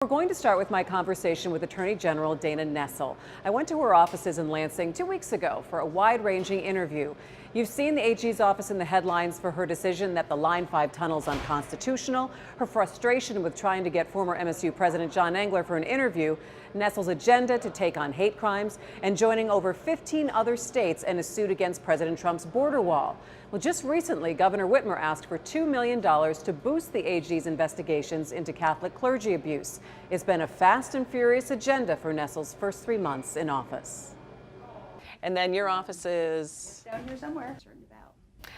We're going to start with my conversation with Attorney General Dana Nessel. I went to her offices in Lansing 2 weeks ago for a wide-ranging interview. You've seen the AG's office in the headlines for her decision that the Line 5 tunnel is unconstitutional, her frustration with trying to get former MSU President John Engler for an interview, Nessel's agenda to take on hate crimes, and joining over 15 other states in a suit against President Trump's border wall. Well, just recently, Governor Whitmer asked for $2 million to boost the AG's investigations into Catholic clergy abuse. It's been a fast and furious agenda for Nessel's first 3 months in office. And then your office is down here somewhere.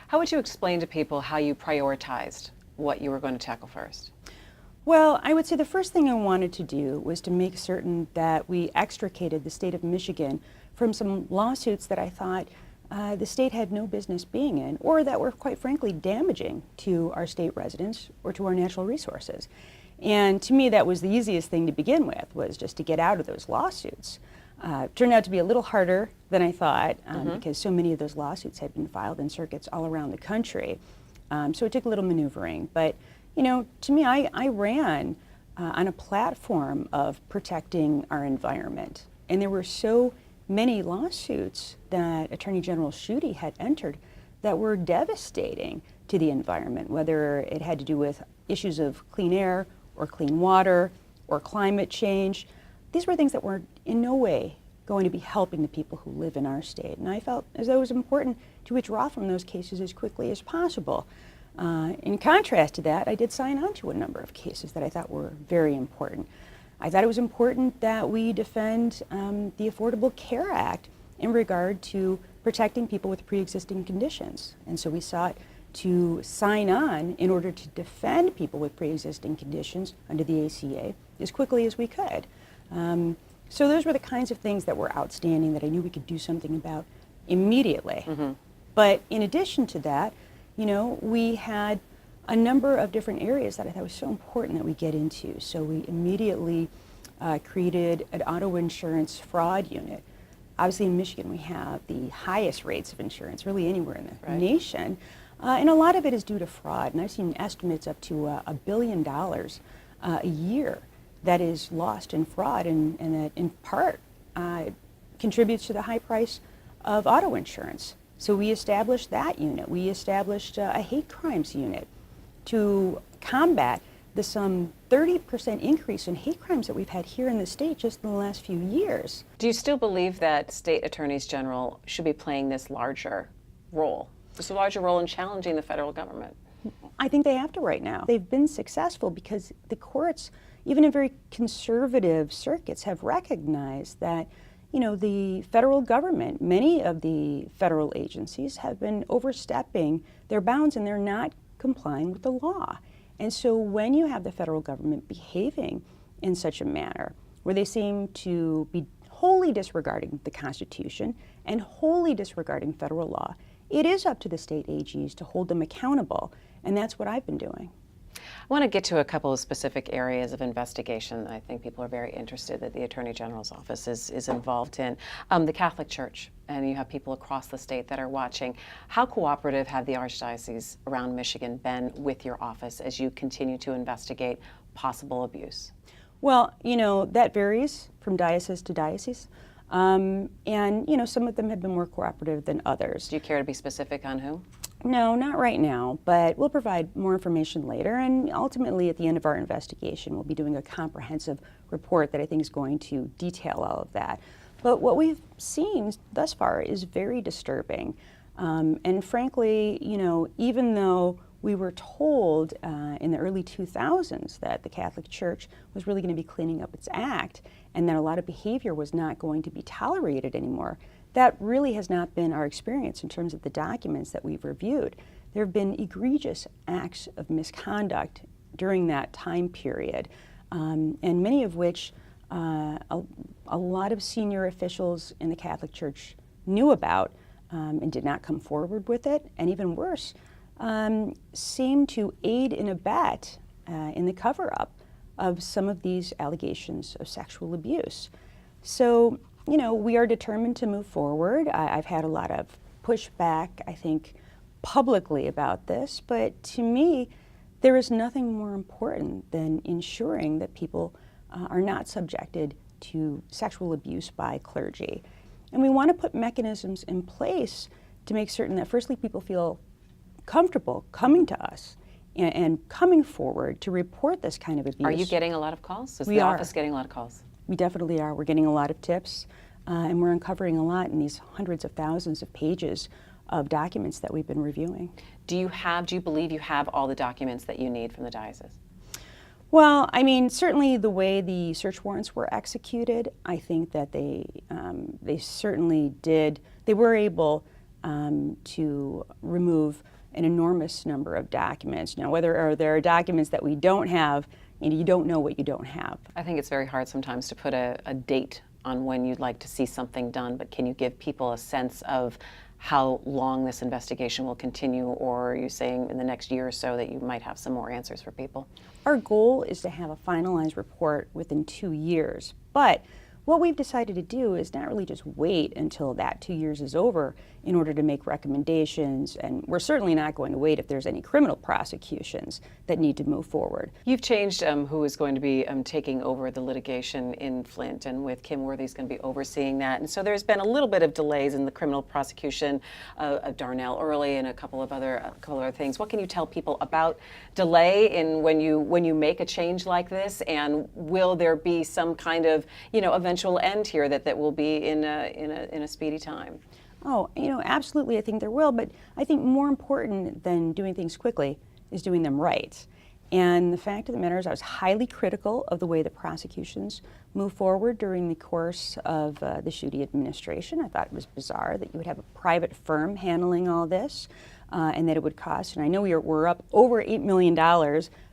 How would you explain to people how you prioritized what you were going to tackle first? Well, I would say the first thing I wanted to do was to make certain that we extricated the state of Michigan from some lawsuits that I thought the state had no business being in, or that were quite frankly damaging to our state residents or to our natural resources. And to me, that was the easiest thing to begin with, was just to get out of those lawsuits. Turned out to be a little harder than I thought, because so many of those lawsuits had been filed in circuits all around the country. So it took a little maneuvering. But, you know, to me, I ran on a platform of protecting our environment. And there were so many lawsuits that Attorney General Schuette had entered that were devastating to the environment, whether it had to do with issues of clean air or clean water or climate change. These were things that were in no way going to be helping the people who live in our state. And I felt as though it was important to withdraw from those cases as quickly as possible. In contrast to that, I did sign on to a number of cases that I thought were very important. I thought it was important that we defend the Affordable Care Act in regard to protecting people with pre-existing conditions. And so we sought to sign on in order to defend people with pre-existing conditions under the ACA as quickly as we could. So those were the kinds of things that were outstanding that I knew we could do something about immediately. But in addition to that, you know, we had a number of different areas that I thought was so important that we get into. So we immediately created an auto insurance fraud unit. Obviously in Michigan we have the highest rates of insurance really anywhere in the nation. And a lot of it is due to fraud. And I've seen estimates up to $1 billion a year that is lost in fraud, and that in part contributes to the high price of auto insurance. So we established that unit. We established a hate crimes unit to combat the some 30% increase in hate crimes that we've had here in the state just in the last few years. Do you still believe that state attorneys general should be playing this larger role in challenging the federal government? I think they have to right now. They've been successful because the courts, even in very conservative circuits, have recognized that, you know, the federal government, many of the federal agencies have been overstepping their bounds and they're not complying with the law. And so when you have the federal government behaving in such a manner where they seem to be wholly disregarding the Constitution and wholly disregarding federal law, it is up to the state AGs to hold them accountable, and that's what I've been doing. I want to get to a couple of specific areas of investigation that I think people are very interested that the Attorney General's office is involved in. The Catholic Church, and you have people across the state that are watching. How cooperative have the archdiocese around Michigan been with your office as you continue to investigate possible abuse? Well, you know, that varies from diocese to diocese. And, you know, some of them have been more cooperative than others. Do you care to be specific on who? No, not right now, but we'll provide more information later. And ultimately, at the end of our investigation, we'll be doing a comprehensive report that I think is going to detail all of that. But what we've seen thus far is very disturbing. And frankly, you know, even though we were told in the early 2000s that the Catholic Church was really going to be cleaning up its act and that a lot of behavior was not going to be tolerated anymore, that really has not been our experience in terms of the documents that we've reviewed. There have been egregious acts of misconduct during that time period, and many of which a lot of senior officials in the Catholic Church knew about and did not come forward with it, and even worse, seem to aid and abet in the cover-up of some of these allegations of sexual abuse. So, you know, we are determined to move forward. I've had a lot of pushback, I think, publicly about this, but to me, there is nothing more important than ensuring that people are not subjected to sexual abuse by clergy. And we want to put mechanisms in place to make certain that firstly people feel comfortable coming to us and coming forward to report this kind of abuse. Are you getting a lot of calls? Is We the are. office getting a lot of calls? We definitely are. We're getting a lot of tips, and we're uncovering a lot in these hundreds of thousands of pages of documents that we've been reviewing. Do you believe you have all the documents that you need from the diocese? Well, I mean, certainly the way the search warrants were executed, I think that they certainly did. They were able to remove an enormous number of documents. Now, whether there are documents that we don't have, you don't know what you don't have. I think it's very hard sometimes to put a date on when you'd like to see something done, but can you give people a sense of how long this investigation will continue, or are you saying in the next year or so that you might have some more answers for people? Our goal is to have a finalized report within 2 years, but what we've decided to do is not really just wait until that 2 years is over in order to make recommendations, and we're certainly not going to wait if there's any criminal prosecutions that need to move forward. You've changed who is going to be taking over the litigation in Flint, and with Kim Worthy's going to be overseeing that. And so there's been a little bit of delays in the criminal prosecution of Darnell Early and a couple of other things. What can you tell people about delay in when you make a change like this, and will there be some kind of eventual end here that will be in a speedy time? Oh, absolutely, I think there will, but I think more important than doing things quickly is doing them right. And the fact of the matter is I was highly critical of the way the prosecutions moved forward during the course of the Schuette administration. I thought it was bizarre that you would have a private firm handling all this and that it would cost, and I know we're up over $8 million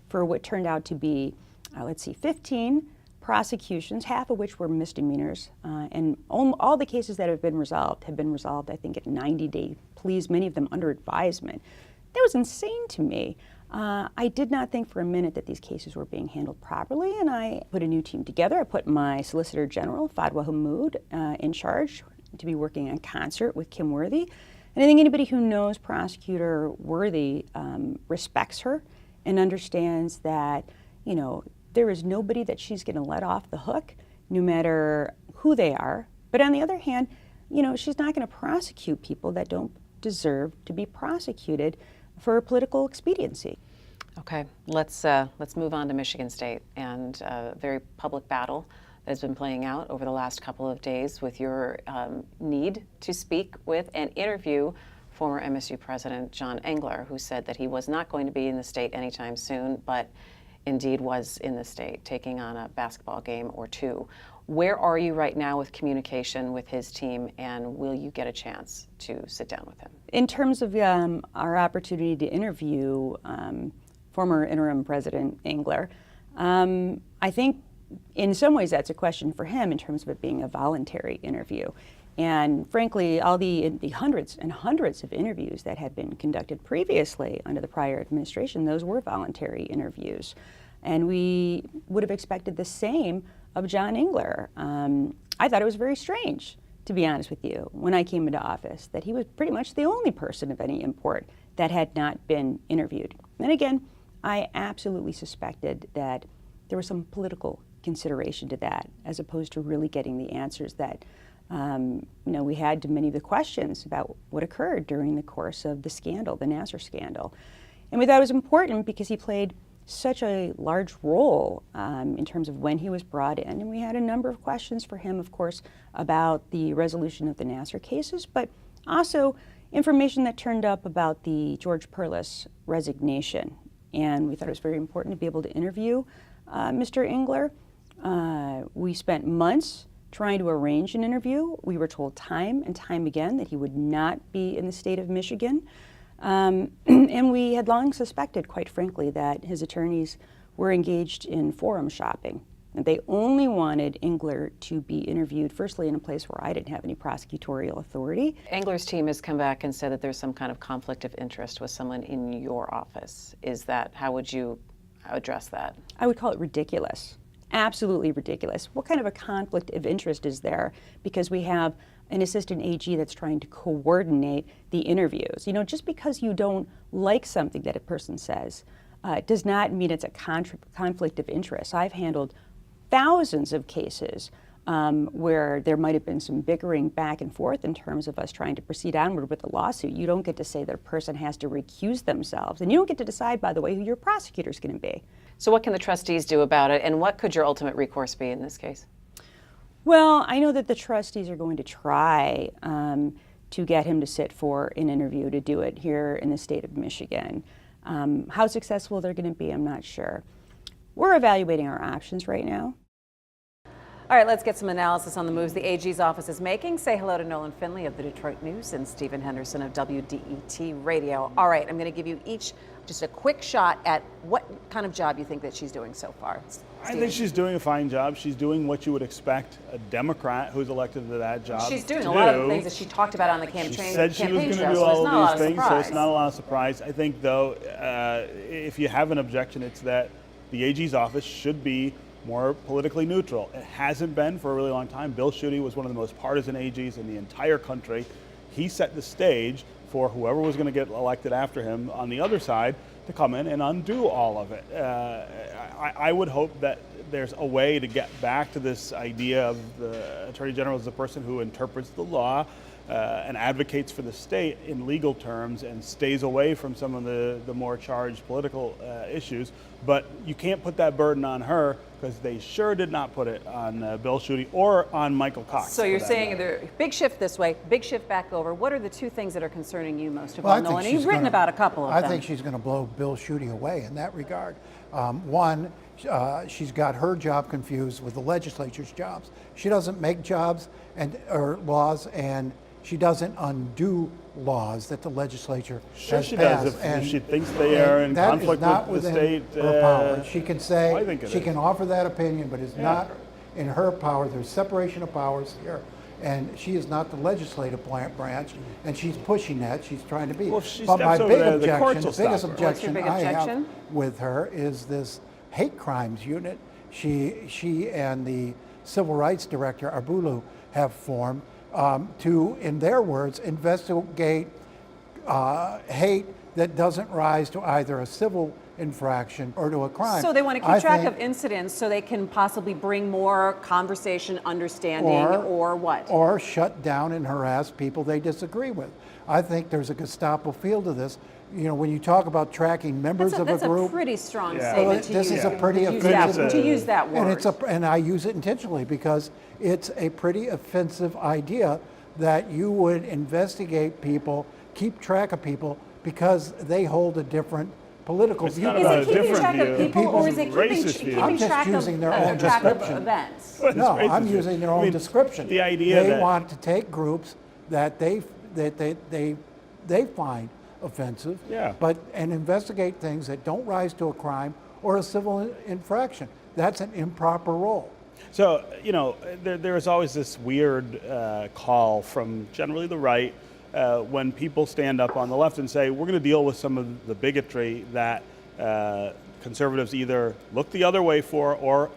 for what turned out to be, 15 prosecutions, half of which were misdemeanors, and all the cases that have been resolved, I think, at 90-day pleas, many of them under advisement. That was insane to me. I did not think for a minute that these cases were being handled properly, and I put a new team together. I put my Solicitor General, Fadwa Hammoud, in charge to be working in concert with Kim Worthy. And I think anybody who knows Prosecutor Worthy respects her and understands that, there is nobody that she's going to let off the hook, no matter who they are. But on the other hand, she's not going to prosecute people that don't deserve to be prosecuted for political expediency. Okay, let's move on to Michigan State and a very public battle that has been playing out over the last couple of days with your need to speak with and interview former MSU President John Engler, who said that he was not going to be in the state anytime soon, but indeed was in the state, taking on a basketball game or two. Where are you right now with communication with his team, and will you get a chance to sit down with him? In terms of our opportunity to interview former interim President Engler, I think in some ways that's a question for him in terms of it being a voluntary interview. And frankly, all the hundreds and hundreds of interviews that had been conducted previously under the prior administration, those were voluntary interviews. And we would have expected the same of John Engler. I thought it was very strange, to be honest with you, when I came into office, that he was pretty much the only person of any import that had not been interviewed. And again, I absolutely suspected that there was some political consideration to that, as opposed to really getting the answers that we had to many of the questions about what occurred during the course of the scandal, the Nassar scandal. And we thought it was important because he played such a large role in terms of when he was brought in. And we had a number of questions for him, of course, about the resolution of the Nassar cases, but also information that turned up about the George Perlis resignation. And we thought it was very important to be able to interview Mr. Engler. We spent months trying to arrange an interview. We were told time and time again that he would not be in the state of Michigan. And we had long suspected, quite frankly, that his attorneys were engaged in forum shopping. And they only wanted Engler to be interviewed, firstly, in a place where I didn't have any prosecutorial authority. Engler's team has come back and said that there's some kind of conflict of interest with someone in your office. How would you address that? I would call it ridiculous. Absolutely ridiculous. What kind of a conflict of interest is there? Because we have an assistant AG that's trying to coordinate the interviews. Just because you don't like something that a person says does not mean it's a conflict of interest. I've handled thousands of cases where there might have been some bickering back and forth in terms of us trying to proceed onward with the lawsuit. You don't get to say that a person has to recuse themselves. And you don't get to decide, by the way, who your prosecutor is going to be. So what can the trustees do about it, and what could your ultimate recourse be in this case? Well, I know that the trustees are going to try to get him to sit for an interview, to do it here in the state of Michigan. How successful they're going to be, I'm not sure. We're evaluating our options right now. All right, let's get some analysis on the moves the AG's office is making. Say hello to Nolan Finley of the Detroit News and Stephen Henderson of WDET Radio. All right, I'm going to give you each just a quick shot at what kind of job you think that she's doing so far. I think she's doing a fine job. She's doing what you would expect a Democrat who's elected to that job. She's doing a lot of the things that she talked about on the campaign. She said she was going to do all of these things, so it's not a lot of surprise. I think, though, if you have an objection, it's that the AG's office should be more politically neutral. It hasn't been for a really long time. Bill Schuette was one of the most partisan AGs in the entire country. He set the stage for whoever was going to get elected after him on the other side to come in and undo all of it. I would hope that there's a way to get back to this idea of the Attorney General as the person who interprets the law and advocates for the state in legal terms and stays away from some of the more charged political issues. But you can't put that burden on her, because they sure did not put it on Bill Schuette or on Michael Cox. So you're saying the big shift this way, big shift back over. What are the two things that are concerning you most of all, Nolan? You've written about a couple of them. I think she's going to blow Bill Schuette away in that regard. One, she's got her job confused with the legislature's jobs. She doesn't make jobs or laws, and she doesn't undo laws that the legislature has passed. If she thinks they are in conflict with the state. Her power. She can say, she can offer that opinion, but it's not in her power. There's separation of powers here. And she is not the legislative branch, and she's pushing that. She's trying to be. Well, if she but my steps big over there, objection, the the biggest courts will stop her. objection What's your big I have objection? with her is this hate crimes unit she and the civil rights director, Arbulu, have formed to, in their words, investigate hate that doesn't rise to either a civil infraction or to a crime. So they want to keep track of incidents so they can possibly bring more conversation, understanding, or what? Or shut down and harass people they disagree with. I think there's a Gestapo feel to this. You know, when you talk about tracking members of a group. That's a pretty strong statement to use. This is a pretty offensive. To use that word. And I use it intentionally because it's a pretty offensive idea that you would investigate people, keep track of people, because they hold a different political view. Is it keeping track of people, or is it keeping track using their own description. Events? No, I'm using their own description. The idea they want to take groups that they find offensive, and investigate things that don't rise to a crime or a civil infraction. That's an improper role. So, you know, there's always this weird call from generally the right when people stand up on the left and say, we're going to deal with some of the bigotry that conservatives either look the other way for or,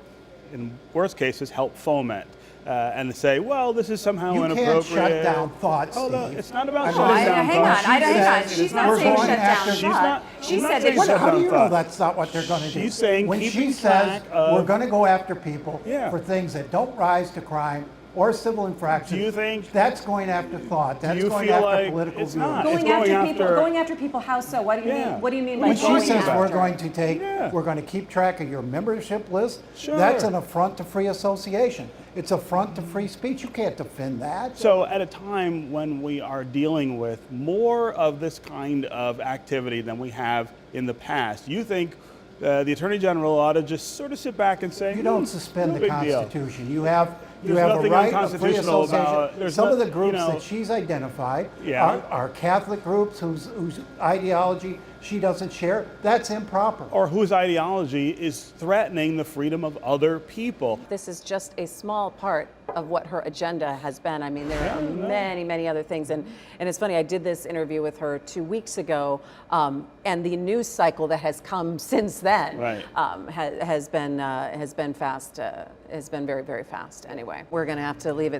in worst cases, help foment. And say, well, this is somehow inappropriate. You can't shut down thought, Steve. It's not about shutting down hang thought. on. She's not saying shut down thought. She said that. How do you know that's not what they're going to do? She's saying when she says we're going to go after people Yeah. for things that don't rise to crime or civil infractions. Do you think that's going after thought? That's you going feel after like political it's views. not? Going after people. How so? What do you mean? What do you mean by when going she says after? we're going to take, we're going to keep track of your membership list? Sure. That's an affront to free association. It's an affront to free speech. You can't defend that. So at a time when we are dealing with more of this kind of activity than we have in the past, you think the Attorney General ought to just sort of sit back and say, you don't suspend the Constitution. You have a nothing right of free unconstitutional association. Some of the groups that she's identified are Catholic groups whose ideology she doesn't share. That's improper. Or whose ideology is threatening the freedom of other people. This is just a small part of what her agenda has been. I mean, there are many, many other things. And it's funny, I did this interview with her 2 weeks ago, and the news cycle that has come since then has been fast, has been very, very fast. Anyway, we're going to have to leave it